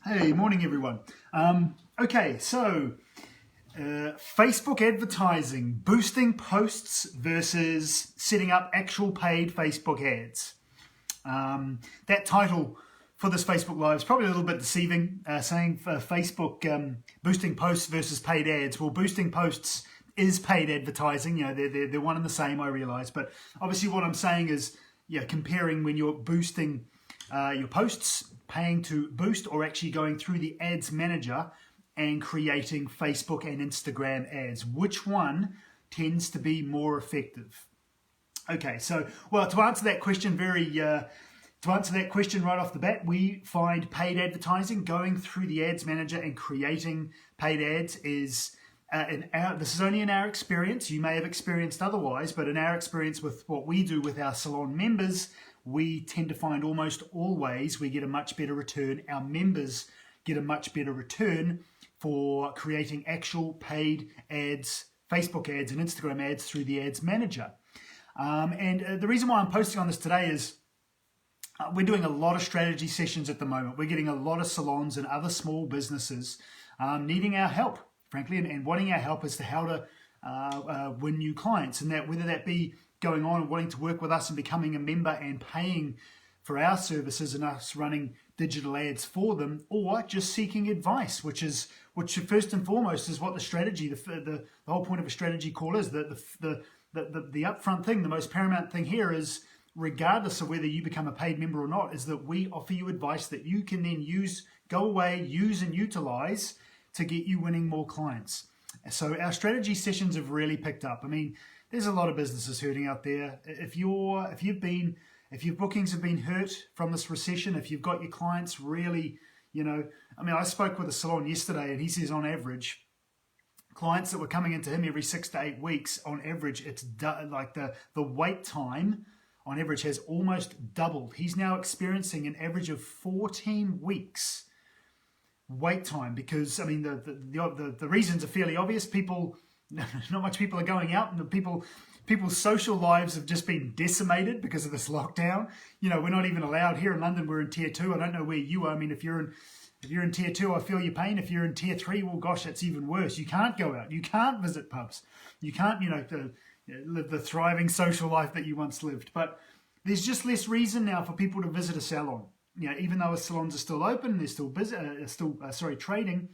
Hey, morning everyone. Okay, so Facebook advertising, boosting posts versus setting up actual paid Facebook ads. That title for this Facebook Live is probably a little bit deceiving, saying for Facebook boosting posts versus paid ads. Well, boosting posts is paid advertising. You know, they're one and the same, I realize. But obviously what I'm saying is, yeah, comparing when you're boosting your posts, paying to boost, or actually going through the ads manager and creating Facebook and Instagram ads. Which one tends to be more effective? Okay, so well, to answer that question right off the bat, we find paid advertising, going through the ads manager and creating paid ads is this is only in our experience. You may have experienced otherwise, but in our experience with what we do with our Salon members, we tend to find almost always we get a much better return. Our members get a much better return for creating actual paid ads, Facebook ads and Instagram ads through the ads manager. And the reason why I'm posting on this today is we're doing a lot of strategy sessions at the moment. We're getting a lot of salons and other small businesses needing our help, frankly, and wanting our help as to how to win new clients, and that whether that be going on and wanting to work with us and becoming a member and paying for our services and us running digital ads for them, or just seeking advice, which first and foremost is what the strategy, the whole point of a strategy call is. The upfront thing, the most paramount thing here is, regardless of whether you become a paid member or not, is that we offer you advice that you can then go away, use and utilize to get you winning more clients. So our strategy sessions have really picked up. I mean, there's a lot of businesses hurting out there. If your bookings have been hurt from this recession, if you've got your clients really, I spoke with a salon yesterday and he says on average, clients that were coming into him every 6 to 8 weeks, on average, it's like the wait time on average has almost doubled. He's now experiencing an average of 14 weeks wait time because, I mean, the reasons are fairly obvious. Not much people are going out, and people's social lives have just been decimated because of this lockdown. We're not even allowed here in London. We're in tier 2. I don't know where you are. I mean, if you're in tier 2, I feel your pain. If you're in tier 3, well, gosh, that's even worse. You can't go out. You can't visit pubs. You can't, live the thriving social life that you once lived. But there's just less reason now for people to visit a salon. Even though salons are still open, they're still busy, trading.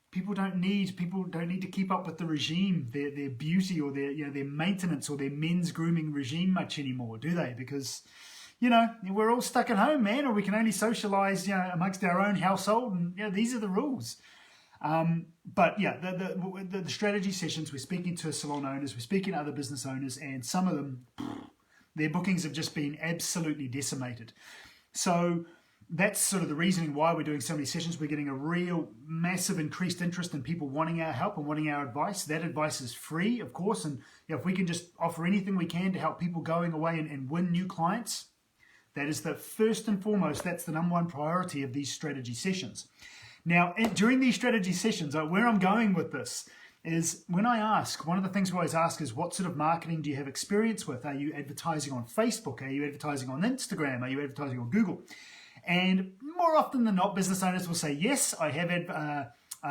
People don't need to keep up with the regime, their beauty or their maintenance or their men's grooming regime much anymore, do they? Because we're all stuck at home, man, or we can only socialize amongst our own household, and these are the rules. But yeah, the strategy sessions, we're speaking to salon owners, we're speaking to other business owners, and some of them, their bookings have just been absolutely decimated. So that's sort of the reasoning why we're doing so many sessions. We're getting a real massive increased interest in people wanting our help and wanting our advice. That advice is free, of course, and if we can just offer anything we can to help people going away and win new clients, that is the first and foremost, that's the number one priority of these strategy sessions. Now, during these strategy sessions, where I'm going with this is when I ask, one of the things we always ask is, what sort of marketing do you have experience with? Are you advertising on Facebook? Are you advertising on Instagram? Are you advertising on Google? And more often than not, business owners will say, yes, I have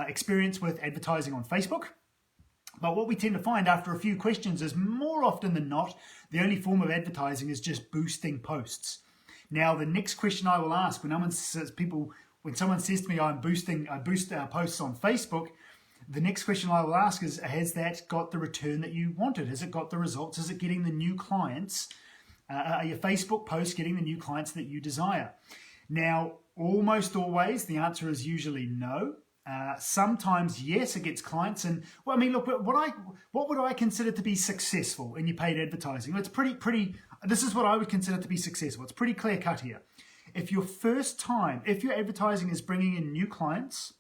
experience with advertising on Facebook. But what we tend to find after a few questions is, more often than not, the only form of advertising is just boosting posts. Now, the next question I will ask when someone says to me, I boost our posts on Facebook, the next question I will ask is, has that got the return that you wanted? Has it got the results? Is it getting the new clients? Are your Facebook posts getting the new clients that you desire? Now, almost always, the answer is usually no. Sometimes, yes, it gets clients. And, well, I mean, look, what would I consider to be successful in your paid advertising? It's pretty, this is what I would consider to be successful. It's pretty clear cut here. If your advertising is bringing in new clients,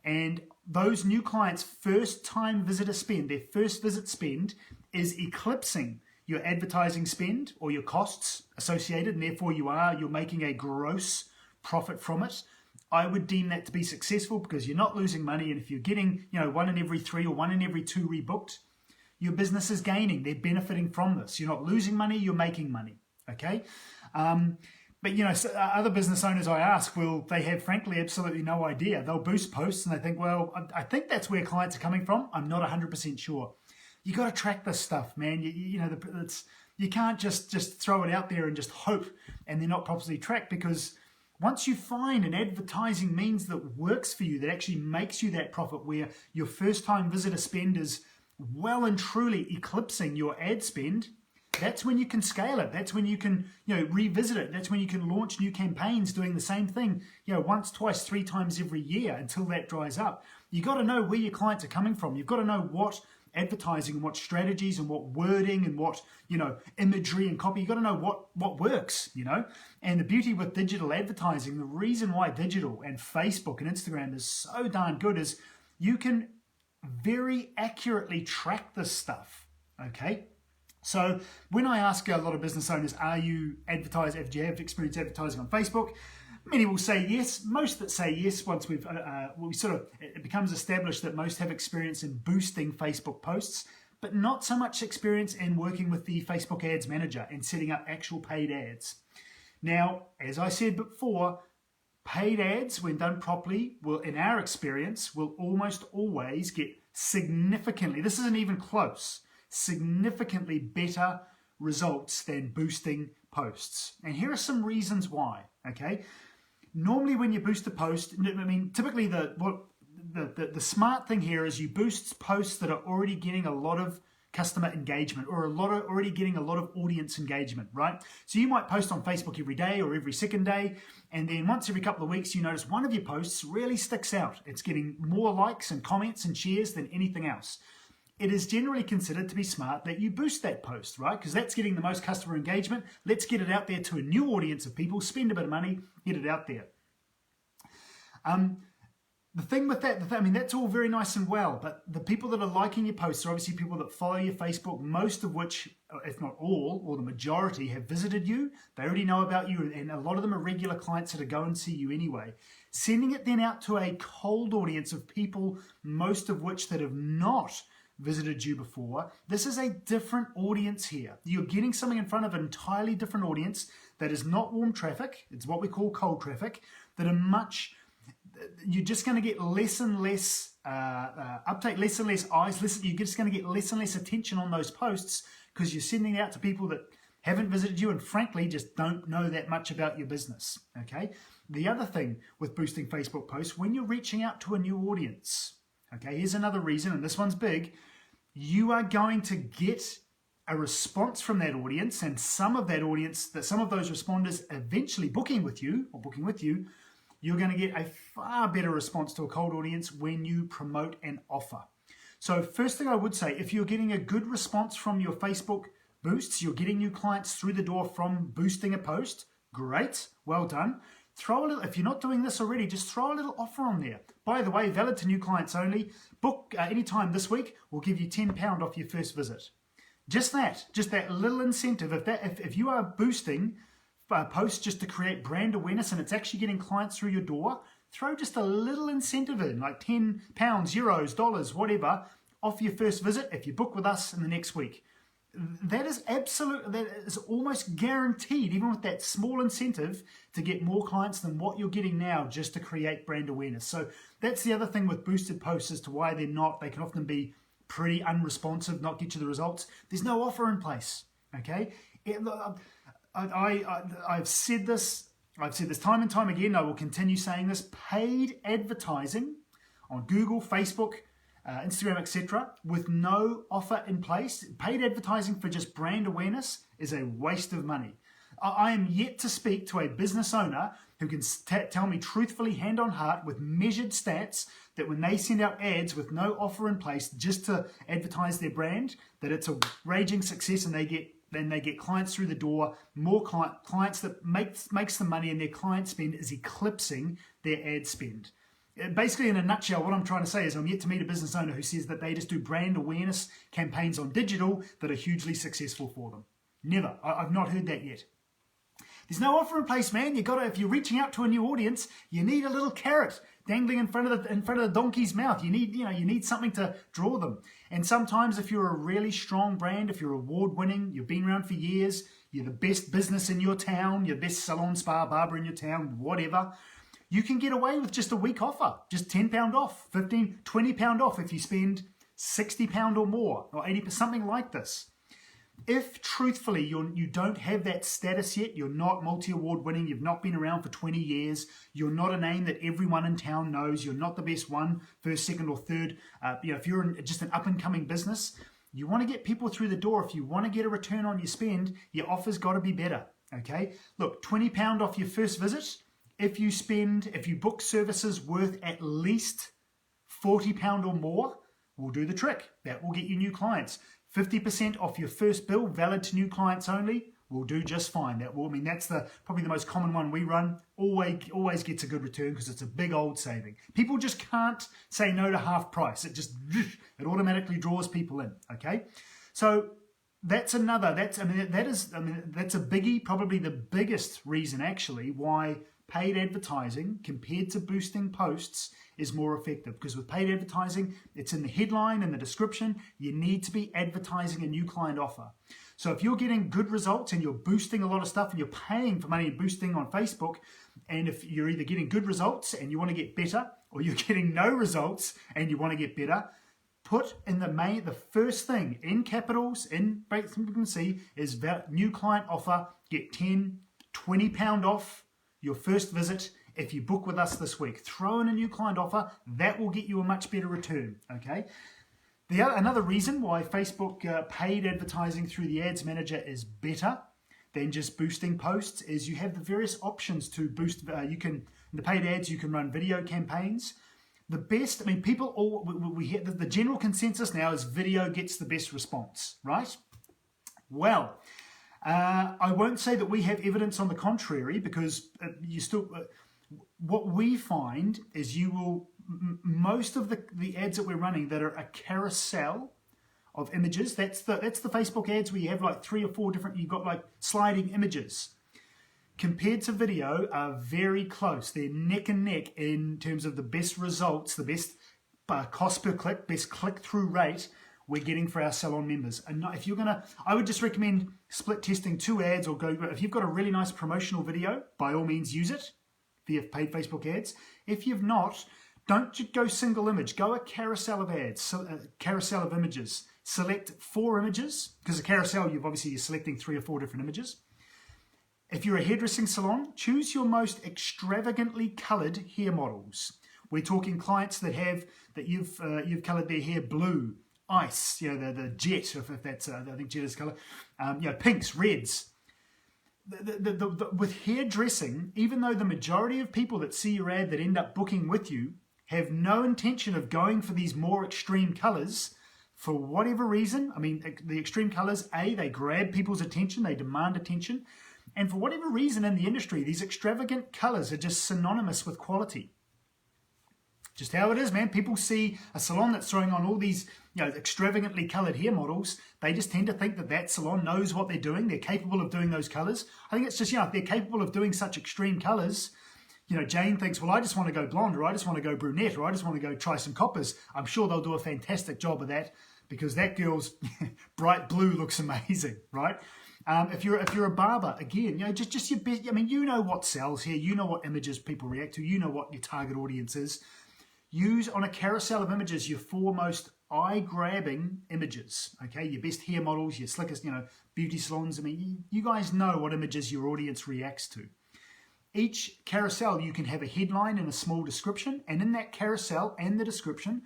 and those new clients' first time visitor spend, their first visit spend is eclipsing your advertising spend or your costs associated, and therefore you're making a gross profit from it, I would deem that to be successful, because you're not losing money. And if you're getting 1 in every 3 or 1 in every 2 rebooked, your business is gaining. They're benefiting from this. You're not losing money, you're making money. Okay. But other business owners I ask, they have frankly absolutely no idea. They'll boost posts and they think, well, I think that's where clients are coming from. I'm not 100% sure. You got to track this stuff, man. You can't just throw it out there and just hope and they're not properly tracked, because once you find an advertising means that works for you, that actually makes you that profit, where your first time visitor spend is well and truly eclipsing your ad spend, that's when you can scale it. That's when you can, revisit it. That's when you can launch new campaigns doing the same thing, once, twice, 3 times every year until that dries up. You got to know where your clients are coming from. You've got to know what advertising and what strategies and what wording and what, imagery and copy. You got to know what works, And the beauty with digital advertising, the reason why digital and Facebook and Instagram is so darn good is you can very accurately track this stuff, okay? So when I ask a lot of business owners, do you have experience advertising on Facebook? Many will say yes. Most that say yes, once it becomes established that most have experience in boosting Facebook posts, but not so much experience in working with the Facebook Ads Manager and setting up actual paid ads. Now, as I said before, paid ads, when done properly, in our experience, will almost always get significantly, this isn't even close, significantly better results than boosting posts. And here are some reasons why, okay? Normally when you boost a post, typically the smart thing here is you boost posts that are already getting a lot of customer engagement or already getting a lot of audience engagement, right? So you might post on Facebook every day or every second day, and then once every couple of weeks you notice one of your posts really sticks out. It's getting more likes and comments and shares than anything else. It is generally considered to be smart that you boost that post, right? Because that's getting the most customer engagement. Let's get it out there to a new audience of people, spend a bit of money, get it out there. The thing with that, that's all very nice and well, but the people that are liking your posts are obviously people that follow your Facebook, most of which, if not all, or the majority, have visited you. They already know about you, and a lot of them are regular clients that go and see you anyway. Sending it then out to a cold audience of people, most of which that have not visited you before, this is a different audience here. You're getting something in front of an entirely different audience that is not warm traffic. It's what we call cold traffic, that are you're just going to get less and less uptake, less and less eyes. You're just going to get less and less attention on those posts because you're sending it out to people that haven't visited you and frankly just don't know that much about your business, okay? The other thing with boosting Facebook posts, when you're reaching out to a new audience, okay, here's another reason, and this one's big, you are going to get a response from that audience, and some of those responders eventually booking with you, you're going to get a far better response to a cold audience when you promote an offer. So first thing I would say, if you're getting a good response from your Facebook boosts, you're getting new clients through the door from boosting a post, great, well done. If you're not doing this already, just throw a little offer on there. By the way, valid to new clients only. Book anytime this week, we'll give you £10 off your first visit. Just that little incentive. If you are boosting posts just to create brand awareness and it's actually getting clients through your door, throw just a little incentive in, like £10, euros, dollars, whatever, off your first visit if you book with us in the next week. That is almost guaranteed, even with that small incentive, to get more clients than what you're getting now just to create brand awareness. So that's the other thing with boosted posts as to why they can often be pretty unresponsive, not get you the results. There's no offer in place, okay? I've said this time and time again, I will continue saying this, paid advertising on Google, Facebook, Instagram, etc., with no offer in place, paid advertising for just brand awareness is a waste of money. I am yet to speak to a business owner who can tell me truthfully, hand on heart, with measured stats, that when they send out ads with no offer in place just to advertise their brand, that it's a raging success and they get clients through the door, more clients that makes the money, and their client spend is eclipsing their ad spend. Basically, in a nutshell, what I'm trying to say is I'm yet to meet a business owner who says that they just do brand awareness campaigns on digital that are hugely successful for them. Never. I've not heard that yet. There's no offer in place, man. If you're reaching out to a new audience, you need a little carrot dangling in front of the donkey's mouth. You need something to draw them. And sometimes if you're a really strong brand, if you're award-winning, you've been around for years, you're the best business in your town, your best salon, spa, barber in your town, whatever, you can get away with just a week offer, just £10 off, 15, £20 off if you spend £60 or more, or 80%, something like this. If truthfully you don't have that status yet, you're not multi-award winning, you've not been around for 20 years, you're not a name that everyone in town knows, you're not the best one, first, second or third, if you're just an up and coming business, you want to get people through the door. If you want to get a return on your spend, your offer's got to be better, okay? Look, £20 off your first visit. If you book services worth at least £40 or more, we'll do the trick. That will get you new clients. 50% off your first bill, valid to new clients only, will do just fine. That's probably the most common one we run. Always gets a good return because it's a big old saving. People just can't say no to half price. It automatically draws people in. Okay, so that's a biggie. Probably the biggest reason actually why paid advertising compared to boosting posts is more effective, because with paid advertising, it's in the headline and the description. You need to be advertising a new client offer. So if you're getting good results and you're boosting a lot of stuff and you're paying for money boosting on Facebook, and if you're either getting good results and you want to get better, or you're getting no results and you want to get better, put in the first thing in capitals, in you can see, is new client offer, get £20 off your first visit if you book with us this week. Throw in a new client offer. That will get you a much better return, okay? Another reason why Facebook paid advertising through the Ads Manager is better than just boosting posts is you have the various options to boost. In the paid ads, you can run video campaigns. The best, we hear the general consensus now is video gets the best response, right? Well, I won't say that we have evidence on the contrary, because what we find is most of the ads that we're running that are a carousel of images, that's the Facebook ads where you have like 3 or 4 different, you've got like sliding images, compared to video, are very close. They're neck and neck in terms of the best results, the best cost per click, best click-through rate we're getting for our Salon members. And I would just recommend split testing 2 ads, or if you've got a really nice promotional video, by all means use it via paid Facebook ads. If you've not, don't go single image, go a carousel of ads, a carousel of images. Select 4 images, because a carousel, you're selecting 3 or 4 different images. If you're a hairdressing salon, choose your most extravagantly coloured hair models. We're talking clients that you've coloured their hair blue, ice, the jet, if that's I think jet is colour, pinks, reds. With hairdressing, even though the majority of people that see your ad that end up booking with you have no intention of going for these more extreme colours, for whatever reason, the extreme colours, they grab people's attention, they demand attention, and for whatever reason in the industry, these extravagant colours are just synonymous with quality. Just how it is, man. People see a salon that's throwing on all these extravagantly coloured hair models. They just tend to think that salon knows what they're doing. They're capable of doing those colours. I think it's just, if they're capable of doing such extreme colours, Jane thinks, well, I just want to go blonde, or I just want to go brunette, or I just want to go try some coppers. I'm sure they'll do a fantastic job of that, because that girl's bright blue looks amazing, right? If you're a barber, again, just your best. You know what sells here. You know what images people react to. You know what your target audience is. Use on a carousel of images your 4 most eye-grabbing images. Okay, your best hair models, your slickest, beauty salons. You guys know what images your audience reacts to. Each carousel, you can have a headline and a small description, and in that carousel and the description,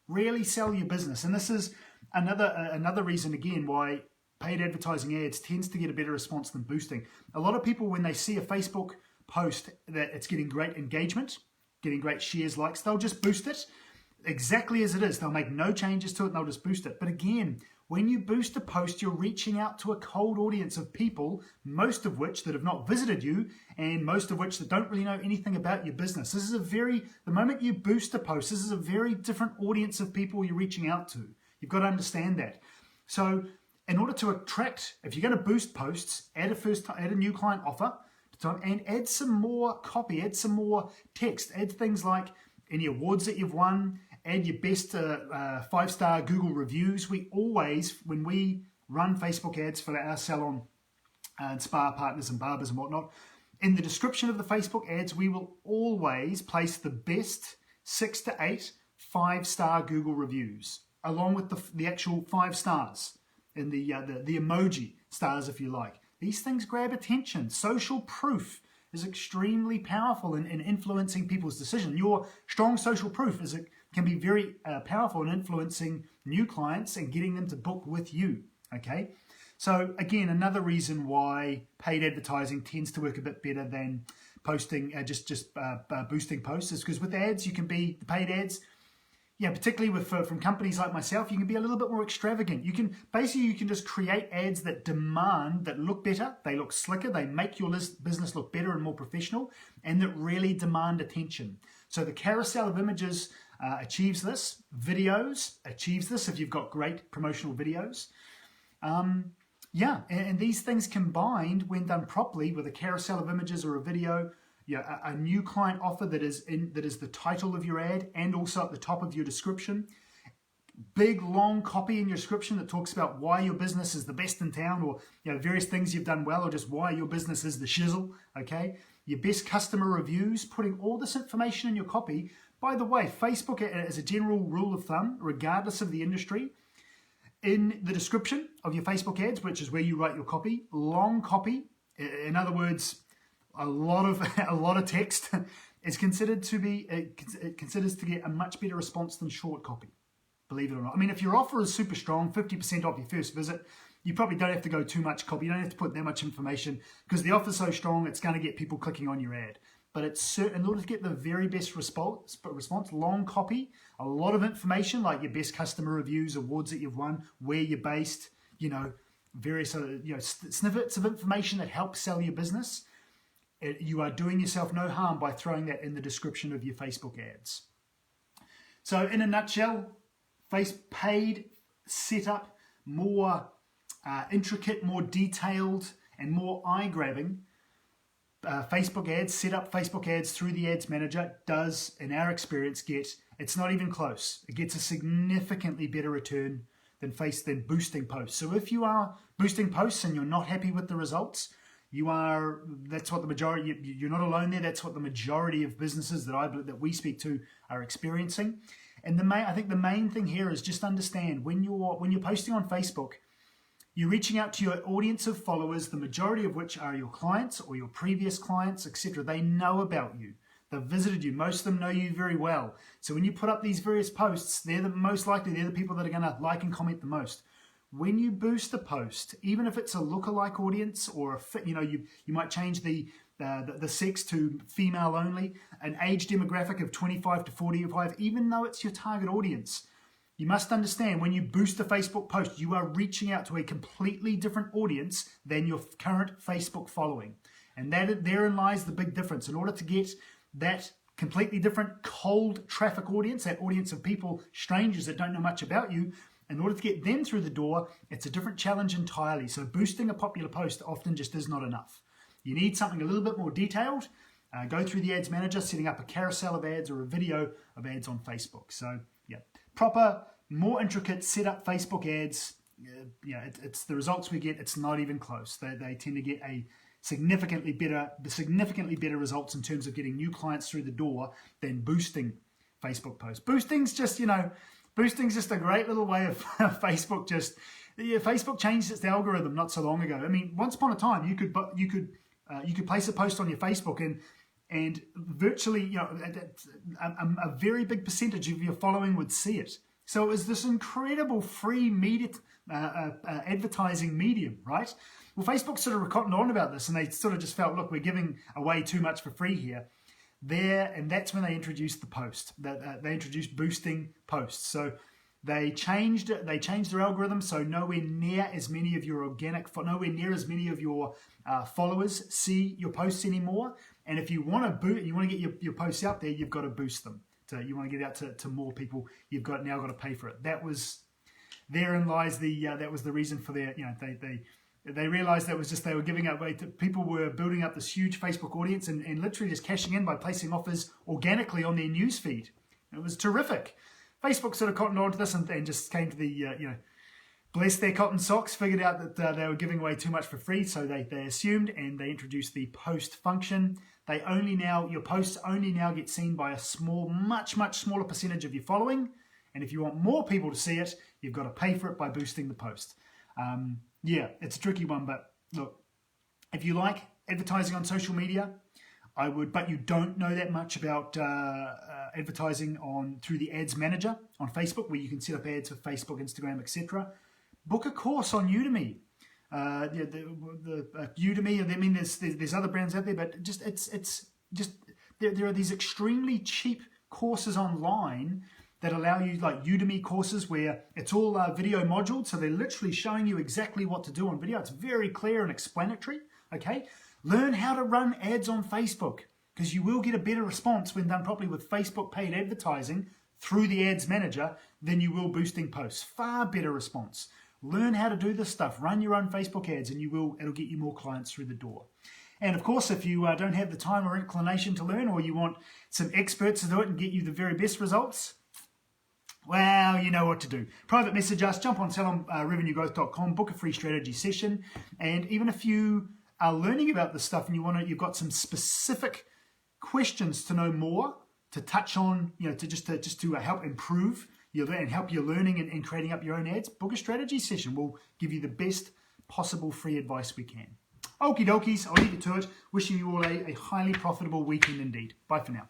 really sell your business. And this is another reason, again, why paid advertising ads tends to get a better response than boosting. A lot of people, when they see a Facebook post that it's getting great engagement, getting great shares, likes, they'll just boost it exactly as it is. They'll make no changes to it and they'll just boost it. But again, when you boost a post, you're reaching out to a cold audience of people, most of which that have not visited you, and most of which that don't really know anything about your business. The moment you boost a post, this is a very different audience of people you're reaching out to. You've got to understand that. So in order to attract, if you're going to boost posts, add a new client offer, and add some more copy, add some more text, add things like any awards that you've won, add your best 5-star Google reviews. We always, when we run Facebook ads for our salon and spa partners and barbers and whatnot. In the description of the Facebook ads, we will always place the best 6 to 8 5-star Google reviews, along with the actual 5 stars and the emoji stars, if you like. These things grab attention. Social proof is extremely powerful in influencing people's decision. Your strong social proof can be very powerful in influencing new clients and getting them to book with you. Okay, so again, another reason why paid advertising tends to work a bit better than posting just boosting posts is because with ads, you can be the paid ads. Yeah, particularly from companies like myself, you can be a little bit more extravagant. You can just create ads that look better, they look slicker, they make your business look better and more professional, and that really demand attention. So the carousel of images achieves this. Videos achieves this if you've got great promotional videos. Yeah, and these things combined, when done properly with a carousel of images or a video, a new client offer that is the title of your ad and also at the top of your description. Big long copy in your description that talks about why your business is the best in town, or various things you've done well, or just why your business is the shizzle. Okay, your best customer reviews, putting all this information in your copy. By the way, Facebook, as a general rule of thumb, regardless of the industry, in the description of your Facebook ads, which is where you write your copy, long copy, in other words, a lot of text, is considered to be it considers to get a much better response than short copy. Believe it or not. I mean, if your offer is super strong, 50% off your first visit, you probably don't have to go too much copy. You don't have to put that much information because the offer's so strong, it's going to get people clicking on your ad. But it's in order to get the very best response, long copy, a lot of information like your best customer reviews, awards that you've won, where you're based, various snippets of information that help sell your business. You are doing yourself no harm by throwing that in the description of your Facebook ads. So in a nutshell, paid setup, more intricate, more detailed, and more eye-grabbing. Facebook ads, set up Facebook ads through the ads manager does, in our experience, it's not even close. It gets a significantly better return than boosting posts. So if you are boosting posts and you're not happy with the results, that's what the majority, you're not alone there. That's what the majority of businesses that we speak to are experiencing. And I think the main thing here is just understand when you're posting on Facebook, you're reaching out to your audience of followers, the majority of which are your clients or your previous clients, etc. They know about you. They've visited you. Most of them know you very well. So when you put up these various posts, they're the people that are going to like and comment the most. When you boost a post, even if it's a lookalike audience or you might change the sex to female only, an age demographic of 25 to 45, even though it's your target audience, you must understand when you boost a Facebook post, you are reaching out to a completely different audience than your current Facebook following. And therein lies the big difference. In order to get that completely different cold traffic audience, that audience of people, strangers that don't know much about you, in order to get them through the door, it's a different challenge entirely. So boosting a popular post often just is not enough. You need something a little bit more detailed. Go through the ads manager, setting up a carousel of ads or a video of ads on Facebook. So yeah, proper, more intricate setup Facebook ads. It's the results we get. It's not even close. They tend to get significantly better results in terms of getting new clients through the door than boosting Facebook posts. Boosting's just a great little way of Facebook. Facebook changed its algorithm not so long ago. I mean, once upon a time, you could place a post on your Facebook and virtually, a very big percentage of your following would see it. So it was this incredible free media advertising medium, right? Well, Facebook sort of cottoned on about this, and they sort of just felt, look, we're giving away too much for free here. And that's when they introduced the post. They introduced boosting posts. So they changed their algorithm, so nowhere near as many of your followers see your posts anymore. And if you want to get your posts out there, you've got to boost them. So you want to get out to more people. You've now got to pay for it. Therein lies that was the reason for their, they realized they were giving away to people, were building up this huge Facebook audience and literally just cashing in by placing offers organically on their news feed. It was terrific. Facebook sort of cottoned on to this and just came to bless their cotton socks, figured out that they were giving away too much for free, so they assumed, and they introduced the post function. Your posts only now get seen by a much smaller percentage of your following, and if you want more people to see it, you've got to pay for it by boosting the post. Yeah, it's a tricky one, but look, if you like advertising on social media, but you don't know that much about advertising through the Ads Manager on Facebook, where you can set up ads for Facebook, Instagram, etc. Book a course on Udemy. Udemy. I mean, there's other brands out there, but there are these extremely cheap courses online that allow you, like Udemy courses, where it's all video modules, so they're literally showing you exactly what to do on video. It's very clear and explanatory. Okay, learn how to run ads on Facebook, because you will get a better response when done properly with Facebook paid advertising through the Ads Manager than you will boosting posts. Far better response. Learn how to do this stuff. Run your own Facebook ads, and it'll get you more clients through the door. And of course, if you don't have the time or inclination to learn, or you want some experts to do it and get you the very best results, well, you know what to do. Private message us, jump on salonrevenuegrowth.com, book a free strategy session, and even if you are learning about this stuff and you've got some specific questions to know more, to touch on, to help improve and help your learning and creating up your own ads, book a strategy session. We'll give you the best possible free advice we can. Okie dokies, I'll leave you to it. Wishing you all a highly profitable weekend indeed. Bye for now.